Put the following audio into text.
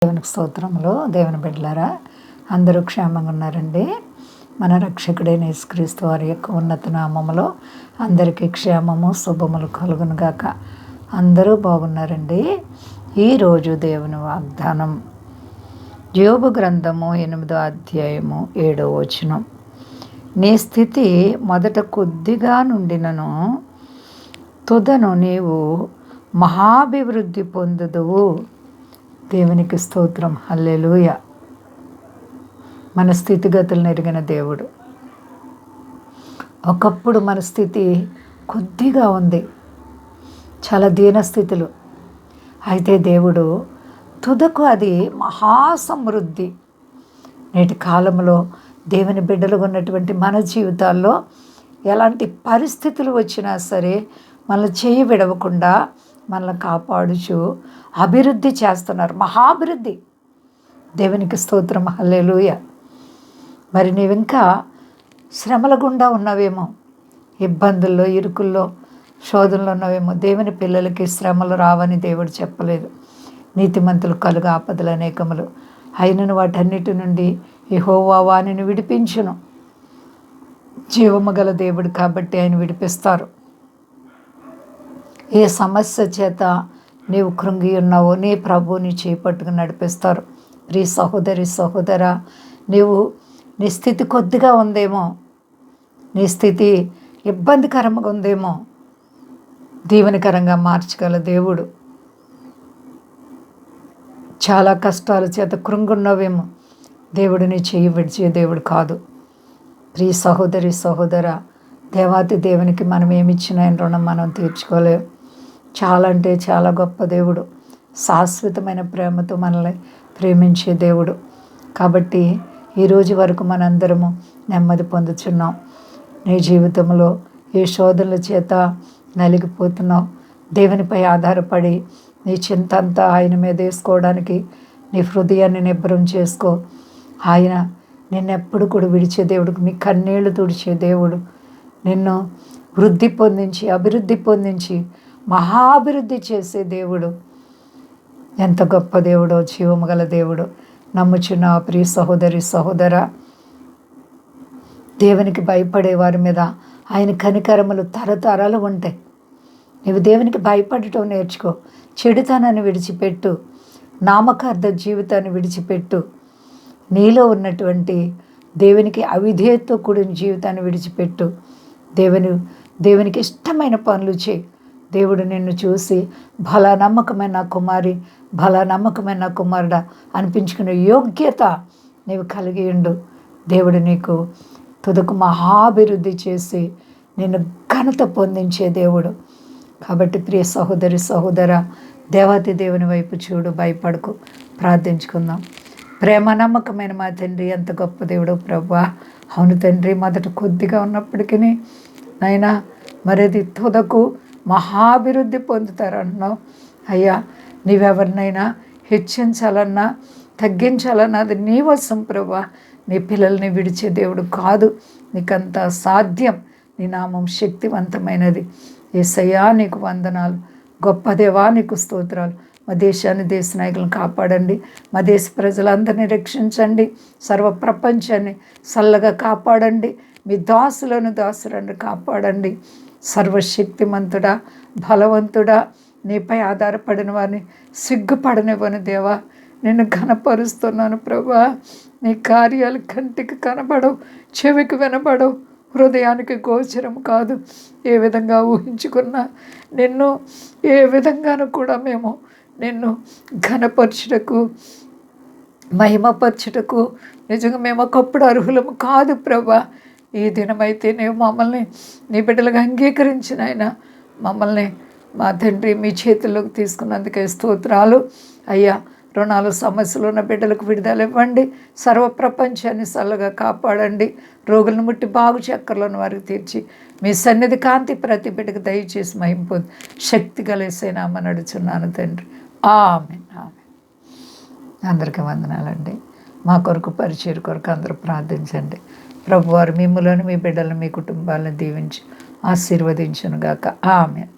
దేవునికి స్తోత్రములు. దేవుని బిడ్డలారా, అందరూ క్షేమంగా ఉన్నారండి. మన రక్షకుడైన యేసుక్రీస్తు వారి యొక్క ఉన్నత నామములో అందరికీ క్షేమము శుభములు కలుగును గాక. అందరూ బాగున్నారండి. ఈరోజు దేవుని వాగ్దానం యోబు గ్రంథము 8వ అధ్యాయము 7వ వచనం. నీ స్థితి మొదట కొద్దిగా నుండినను తుదను నీవు మహాభివృద్ధి పొందుదువు. దేవునికి స్తోత్రం. హల్లెలూయా. మన స్థితిగతులను ఎరిగిన దేవుడు. ఒకప్పుడు మన స్థితి కొద్దిగా ఉంది, చాలా దీనస్థితులు. అయితే దేవుడు తుదకు అది మహాసమృద్ధి. నేటి కాలంలో దేవుని బిడ్డలుగా ఉన్నటువంటి మన జీవితాల్లో ఎలాంటి పరిస్థితులు వచ్చినా సరే మనల్ని చేయి విడవకుండా మనల్ని కాపాడుచు అభివృద్ధి చేస్తున్నారు, మహాభివృద్ధి. దేవునికి స్తోత్రం. హల్లెలూయా. మరి నీవింకా శ్రమల గుండా ఉన్నావేమో, ఇబ్బందుల్లో, ఇరుకుల్లో, శోధనలో ఉన్నావేమో. దేవుని పిల్లలకి శ్రమలు రావని దేవుడు చెప్పలేదు. నీతిమంతులు కలుగు ఆపదలు అనేకములు, అయినను వాటన్నిటి నుండి యెహోవా వానిని విడిపించును. జీవము గల దేవుడు కాబట్టి ఆయన విడిపిస్తారు. ఏ సమస్య చేత నీవు కృంగి ఉన్నావో నీ ప్రభువుని చేపట్టుకుని నడిపిస్తారు. ప్రియ సహోదరి సహోదరా, నీ స్థితి కొద్దిగా ఉందేమో, నీ స్థితి ఇబ్బందికరంగా ఉందేమో, దీవెనకరంగా మార్చగల దేవుడు. చాలా కష్టాల చేత కృంగున్నావేమో, దేవుడు నీ చెయ్యి విడిచే దేవుడు కాదు. ప్రియ సహోదరి సహోదరా, దేవాతి దేవునికి మనం ఏమిచ్చినా ఆయన రుణం మనం తీర్చుకోలేము. చాలా అంటే చాలా గొప్ప దేవుడు, శాశ్వతమైన ప్రేమతో మనల్ని ప్రేమించే దేవుడు. కాబట్టి ఈరోజు వరకు మనందరము నెమ్మది పొందుచున్నాం. నీ జీవితంలో ఏ శోధనల చేత నలిగిపోతున్నావు, దేవునిపై ఆధారపడి నీ చింత అంతా ఆయన మీద వేసుకోవడానికి నీ హృదయాన్ని నిబ్బరం చేసుకో. ఆయన నిన్నెప్పుడు కూడా విడిచే దేవుడు, నీ కన్నీళ్లు తుడిచే దేవుడు, నిన్ను వృద్ధి పొందించి అభివృద్ధి పొందించి మహాభివృద్ధి చేసే దేవుడు. ఎంత గొప్ప దేవుడో, జీవము గల దేవుడు. నమ్ముచున్న ప్రియ సహోదరి సహోదరా, దేవునికి భయపడే వారి మీద ఆయన కనికరములు తరతరాలు ఉంటాయి. నీవు దేవునికి భయపడటం నేర్చుకో. చెడుతనాన్ని విడిచిపెట్టు, నామకార్థ జీవితాన్ని విడిచిపెట్టు. నీలో ఉన్నటువంటి దేవునికి అవిధేయతతో కూడిన జీవితాన్ని విడిచిపెట్టు. దేవునికి ఇష్టమైన పనులు చేయి. దేవుడు నిన్ను చూసి భలా నమ్మకమైన నా కుమారి, భలా నమ్మకమైన నా కుమారుడా అనిపించుకునే యోగ్యత నీవు కలిగి ఉండు. దేవుడు నీకు తుదకు మహాభివృద్ధి చేసి నిన్ను ఘనత పొందించే దేవుడు. కాబట్టి ప్రియ సహోదరి సహోదరా, దేవాతి దేవుని వైపు చూడు, భయపడకు. ప్రార్థించుకుందాం. ప్రేమ నమ్మకమైన మా తండ్రి, ఎంత గొప్ప దేవుడు ప్రభువా. అవును తండ్రి, మొదట కొద్దిగా ఉన్నప్పటికీ నైనా మరది తుదకు మహాభివృద్ధి పొందుతారన్నావు. అయ్యా, నీవెవరినైనా హెచ్చించాలన్నా తగ్గించాలన్నా అది నీ వశం ప్రభువా. నీ పిల్లల్ని విడిచే దేవుడు కాదు, నీకంత సాధ్యం. నీ నామం శక్తివంతమైనది. యేసయ్యా నీకు వందనాలు. గొప్ప దేవా నీకు స్తోత్రాలు. మా దేశాన్ని, దేశ నాయకులను కాపాడండి. మా దేశ ప్రజలందరినీ రక్షించండి. సర్వ ప్రపంచాన్ని చల్లగా కాపాడండి. మీ దాసులను కాపాడండి. సర్వశక్తిమంతుడా, బలవంతుడా, నీపై ఆధారపడిన వారిని సిగ్గుపడనివ్వని దేవా, నిన్ను ఘనపరుస్తున్నాను ప్రభా. నీ కార్యాలు కంటికి కనబడవు, చెవికి వినబడవు, హృదయానికి గోచరం కాదు. ఏ విధంగా ఊహించుకున్నా నిన్ను ఏ విధంగానూ కూడా మేము నిన్ను ఘనపరచుటకు, మహిమపరచుటకు నిజంగా మేము ఒకప్పుడు అర్హులము కాదు ప్రభా. ఈ దినమైతే నీవు మమ్మల్ని నీ బిడ్డలుగా అంగీకరించిన ఆయన మమ్మల్ని మా తండ్రి మీ చేతుల్లోకి తీసుకున్నందుకే స్తోత్రాలు. అయ్యా, రుణాలు సమస్యలు ఉన్న బిడ్డలకు విడుదల ఇవ్వండి. సర్వ ప్రపంచాన్ని చల్లగా కాపాడండి. రోగులను ముట్టి బాగు చక్కర్లను వారికి తీర్చి మీ సన్నిధి కాంతి ప్రతి బిడ్డకు దయచేసి మహిమ పొంది శక్తి కలిసేనామని నడుచున్నాను తండ్రి. ఆమేన్. ఆమేన్. అందరికీ వందనాలండి. మా కొరకు పరిచయం కొరకు అందరూ ప్రార్థించండి. ప్రభువారు మిమ్ములను, మీ బిడ్డలను, మీ కుటుంబాలను దీవించి ఆశీర్వదించును గాక. ఆమేన్.